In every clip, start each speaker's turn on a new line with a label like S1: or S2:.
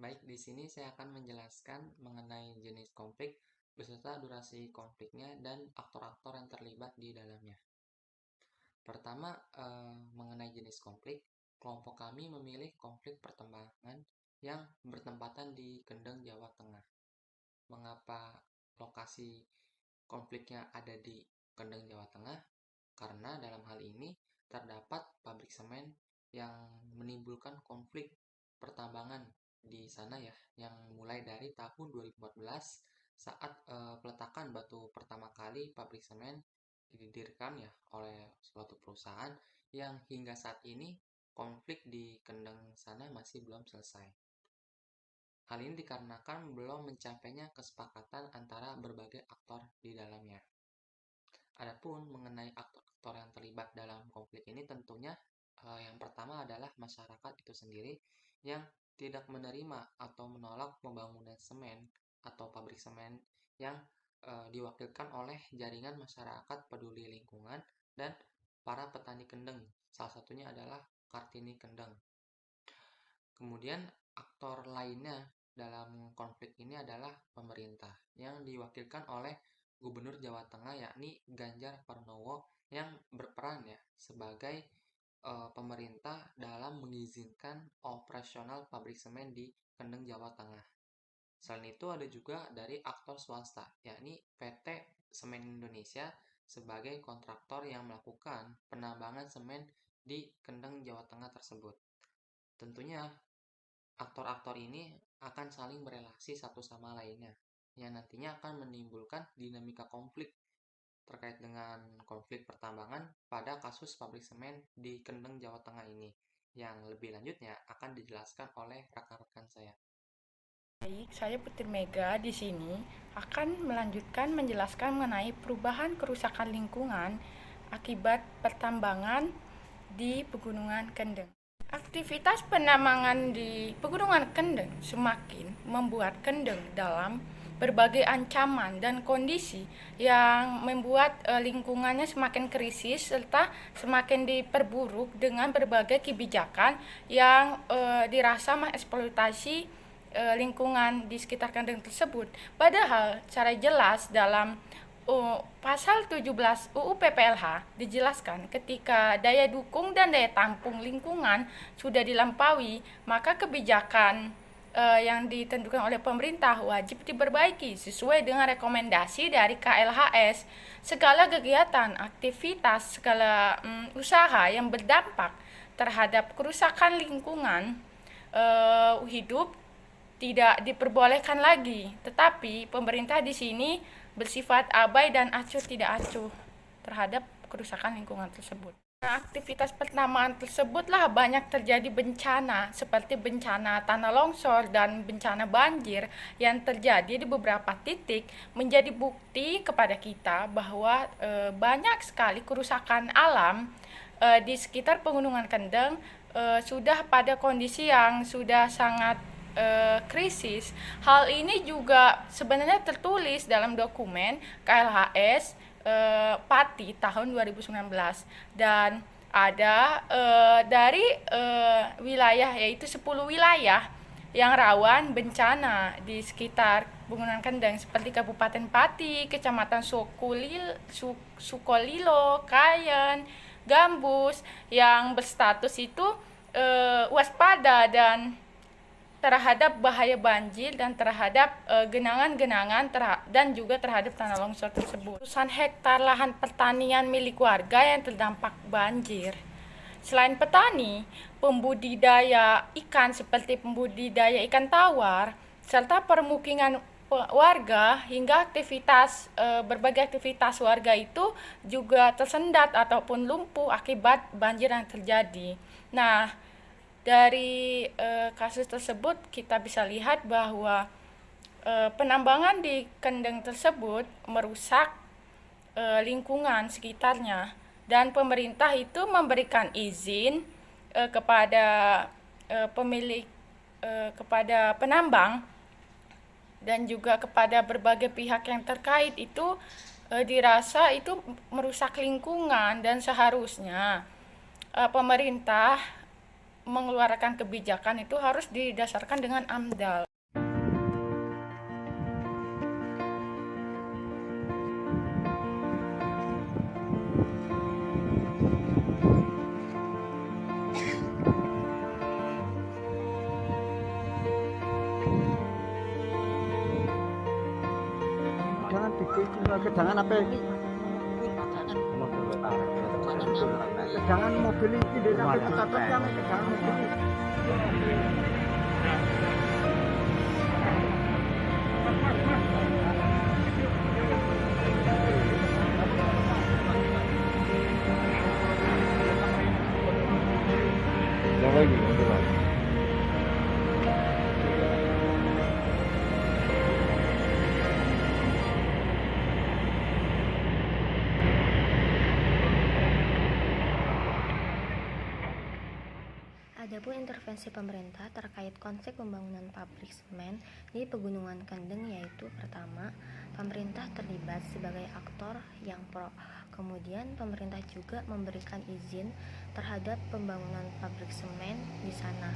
S1: Baik, di sini saya akan menjelaskan mengenai jenis konflik beserta durasi konfliknya dan aktor-aktor yang terlibat di dalamnya. Pertama, mengenai jenis konflik, kelompok kami memilih konflik pertambangan yang bertempatan di Kendeng, Jawa Tengah. Mengapa lokasi konfliknya ada di Kendeng, Jawa Tengah? Karena dalam hal ini terdapat pabrik semen yang menimbulkan konflik pertambangan di sana ya, yang mulai dari tahun 2014 saat peletakan batu pertama kali pabrik semen didirikan ya oleh suatu perusahaan yang hingga saat ini konflik di Kendeng sana masih belum selesai. Hal ini dikarenakan belum mencapainya kesepakatan antara berbagai aktor di dalamnya. Adapun mengenai aktor-aktor yang terlibat dalam konflik ini tentunya yang pertama adalah masyarakat itu sendiri yang tidak menerima atau menolak pembangunan semen atau pabrik semen yang diwakilkan oleh jaringan masyarakat peduli lingkungan dan para petani kendeng. Salah satunya adalah Kartini Kendeng. Kemudian aktor lainnya dalam konflik ini adalah pemerintah yang diwakilkan oleh Gubernur Jawa Tengah yakni Ganjar Pranowo yang berperan ya sebagai pemerintah dalam mengizinkan operasional pabrik semen di Kendeng, Jawa Tengah. Selain itu ada juga dari aktor swasta yakni PT Semen Indonesia sebagai kontraktor yang melakukan penambangan semen di Kendeng, Jawa Tengah tersebut. Tentunya aktor-aktor ini akan saling berelasi satu sama lainnya, yang nantinya akan menimbulkan dinamika konflik terkait dengan konflik pertambangan pada kasus pabrik semen di Kendeng, Jawa Tengah ini. Yang lebih lanjutnya akan dijelaskan oleh rekan-rekan saya.
S2: Baik, saya Putri Mega di sini akan melanjutkan menjelaskan mengenai perubahan kerusakan lingkungan akibat pertambangan di Pegunungan Kendeng. Aktivitas penambangan di Pegunungan Kendeng semakin membuat Kendeng dalam berbagai ancaman dan kondisi yang membuat lingkungannya semakin krisis serta semakin diperburuk dengan berbagai kebijakan yang dirasa mengeksploitasi lingkungan di sekitar kandang tersebut. Padahal secara jelas dalam pasal 17 UU PPLH dijelaskan ketika daya dukung dan daya tampung lingkungan sudah dilampaui, maka kebijakan yang ditentukan oleh pemerintah wajib diperbaiki sesuai dengan rekomendasi dari KLHS. Segala kegiatan, aktivitas, segala usaha yang berdampak terhadap kerusakan lingkungan hidup tidak diperbolehkan lagi. Tetapi pemerintah di sini bersifat abai dan acuh tidak acuh terhadap kerusakan lingkungan tersebut. Aktivitas pertambangan tersebutlah banyak terjadi bencana seperti bencana tanah longsor dan bencana banjir yang terjadi di beberapa titik, menjadi bukti kepada kita bahwa banyak sekali kerusakan alam di sekitar Pegunungan Kendeng sudah pada kondisi yang sudah sangat krisis. Hal ini juga sebenarnya tertulis dalam dokumen KLHS Pati tahun 2019 dan ada dari wilayah yaitu 10 wilayah yang rawan bencana di sekitar Pegunungan Kendeng seperti Kabupaten Pati, Kecamatan Sukolilo, Kayen, Gambus yang berstatus itu waspada dan terhadap bahaya banjir dan terhadap genangan-genangan dan juga terhadap tanah longsor tersebut. Ratusan hektar lahan pertanian milik warga yang terdampak banjir. Selain petani, pembudidaya ikan seperti pembudidaya ikan tawar serta permukiman warga hingga berbagai aktivitas warga itu juga tersendat ataupun lumpuh akibat banjir yang terjadi. Nah, dari kasus tersebut kita bisa lihat bahwa penambangan di kendeng tersebut merusak lingkungan sekitarnya dan pemerintah itu memberikan izin kepada pemilik kepada penambang dan juga kepada berbagai pihak yang terkait itu dirasa itu merusak lingkungan dan seharusnya pemerintah mengeluarkan kebijakan itu harus didasarkan dengan AMDAL.
S3: Jangan bikin kedangan apa ini? Kedangan mobil ini di sampai ketatap yang kedangan mobil ini.
S4: Adapun intervensi pemerintah terkait konsep pembangunan pabrik semen di Pegunungan Kendeng yaitu pertama, pemerintah terlibat sebagai aktor yang pro. Kemudian pemerintah juga memberikan izin terhadap pembangunan pabrik semen di sana.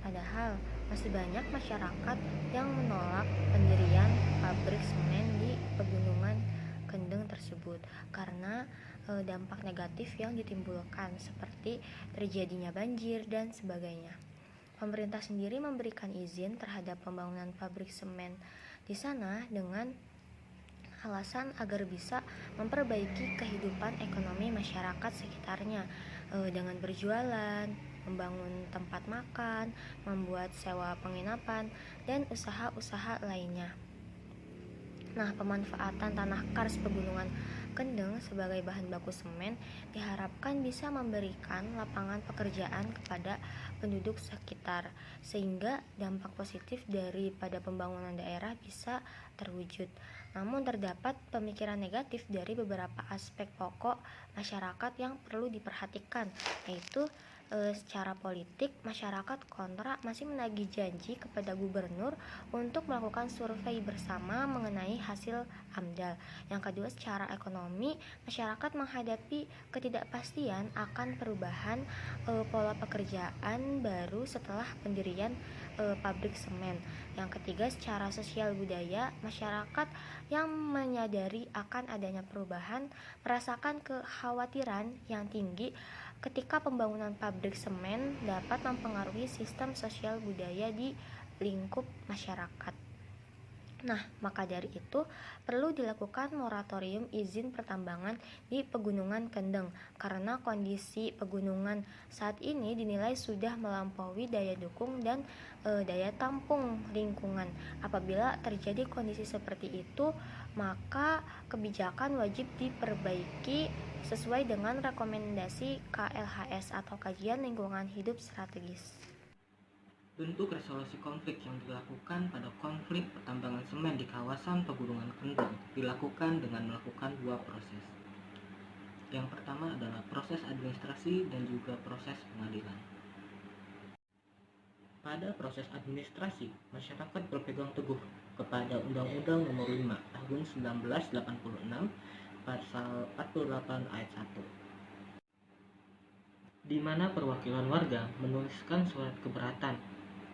S4: Padahal masih banyak masyarakat yang menolak pendirian pabrik semen di Pegunungan Kendeng tersebut karena dampak negatif yang ditimbulkan seperti terjadinya banjir dan sebagainya. Pemerintah sendiri memberikan izin terhadap pembangunan pabrik semen di sana dengan alasan agar bisa memperbaiki kehidupan ekonomi masyarakat sekitarnya dengan berjualan, membangun tempat makan, membuat sewa penginapan, dan usaha-usaha lainnya. Nah, pemanfaatan tanah kars Pegunungan Kendeng sebagai bahan baku semen diharapkan bisa memberikan lapangan pekerjaan kepada penduduk sekitar, sehingga dampak positif daripada pembangunan daerah bisa terwujud. Namun terdapat pemikiran negatif dari beberapa aspek pokok masyarakat yang perlu diperhatikan, yaitu secara politik, masyarakat kontra masih menagih janji kepada gubernur untuk melakukan survei bersama mengenai hasil AMDAL. Yang kedua, secara ekonomi, masyarakat menghadapi ketidakpastian akan perubahan pola pekerjaan baru setelah pendirian pabrik semen. Yang ketiga, secara sosial budaya, masyarakat yang menyadari akan adanya perubahan merasakan kekhawatiran yang tinggi ketika pembangunan pabrik semen dapat mempengaruhi sistem sosial budaya di lingkup masyarakat. Nah, maka dari itu perlu dilakukan moratorium izin pertambangan di Pegunungan Kendeng karena kondisi pegunungan saat ini dinilai sudah melampaui daya dukung dan daya tampung lingkungan. Apabila terjadi kondisi seperti itu, maka kebijakan wajib diperbaiki sesuai dengan rekomendasi KLHS atau Kajian Lingkungan Hidup Strategis.
S5: Bentuk resolusi konflik yang dilakukan pada konflik pertambangan semen di kawasan Pegunungan Kendeng dilakukan dengan melakukan dua proses. Yang pertama adalah proses administrasi dan juga proses pengadilan. Pada proses administrasi, masyarakat berpegang teguh kepada Undang-Undang Nomor 5 Tahun 1986 Pasal 48 Ayat 1, di mana perwakilan warga menuliskan surat keberatan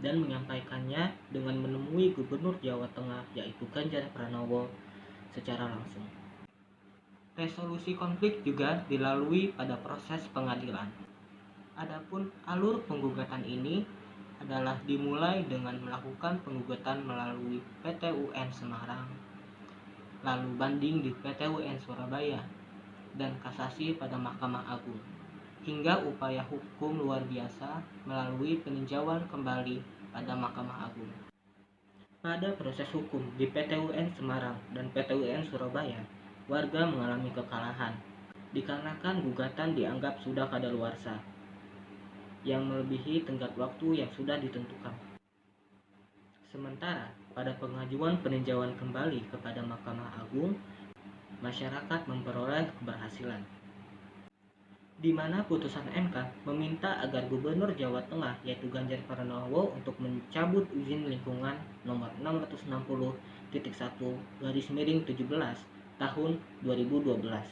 S5: dan menyampaikannya dengan menemui Gubernur Jawa Tengah yaitu Ganjar Pranowo secara langsung. Resolusi konflik juga dilalui pada proses pengadilan. Adapun alur penggugatan ini adalah dimulai dengan melakukan penggugatan melalui PT UN Semarang, lalu banding di PT UN Surabaya, dan kasasi pada Mahkamah Agung, hingga upaya hukum luar biasa melalui peninjauan kembali pada Mahkamah Agung. Pada proses hukum di PT UN Semarang dan PT UN Surabaya, warga mengalami kekalahan dikarenakan gugatan dianggap sudah kadaluarsa yang melebihi tenggat waktu yang sudah ditentukan. Sementara pada pengajuan peninjauan kembali kepada Mahkamah Agung, masyarakat memperoleh keberhasilan, di mana putusan MK meminta agar Gubernur Jawa Tengah yaitu Ganjar Pranowo untuk mencabut izin lingkungan nomor 660.1/17 tahun 2012.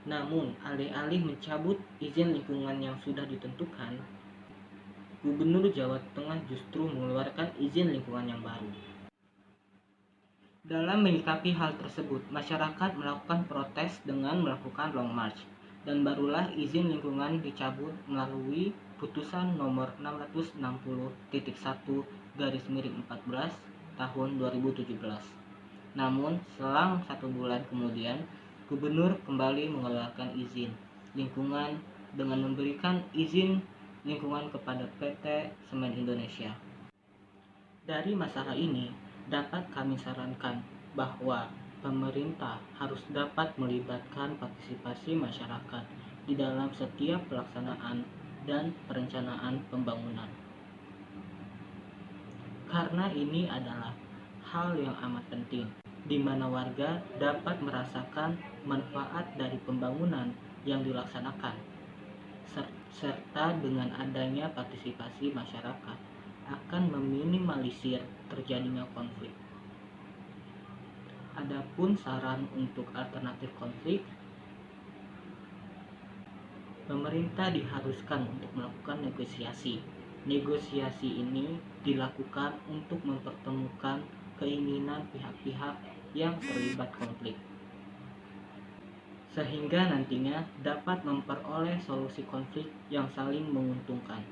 S5: Namun, alih-alih mencabut izin lingkungan yang sudah ditentukan, Gubernur Jawa Tengah justru mengeluarkan izin lingkungan yang baru. Dalam menyikapi hal tersebut, masyarakat melakukan protes dengan melakukan long march, dan barulah izin lingkungan dicabut melalui putusan nomor 660.1/14 tahun 2017. Namun, selang 1 bulan kemudian, Gubernur kembali mengeluarkan izin lingkungan dengan memberikan izin lingkungan kepada PT Semen Indonesia. Dari masalah ini, dapat kami sarankan bahwa pemerintah harus dapat melibatkan partisipasi masyarakat di dalam setiap pelaksanaan dan perencanaan pembangunan. Karena ini adalah hal yang amat penting, di mana warga dapat merasakan manfaat dari pembangunan yang dilaksanakan, serta dengan adanya partisipasi masyarakat akan meminimalisir terjadinya konflik. Adapun saran untuk alternatif konflik, pemerintah diharuskan untuk melakukan negosiasi. Negosiasi ini dilakukan untuk mempertemukan keinginan pihak-pihak yang terlibat konflik, sehingga nantinya dapat memperoleh solusi konflik yang saling menguntungkan.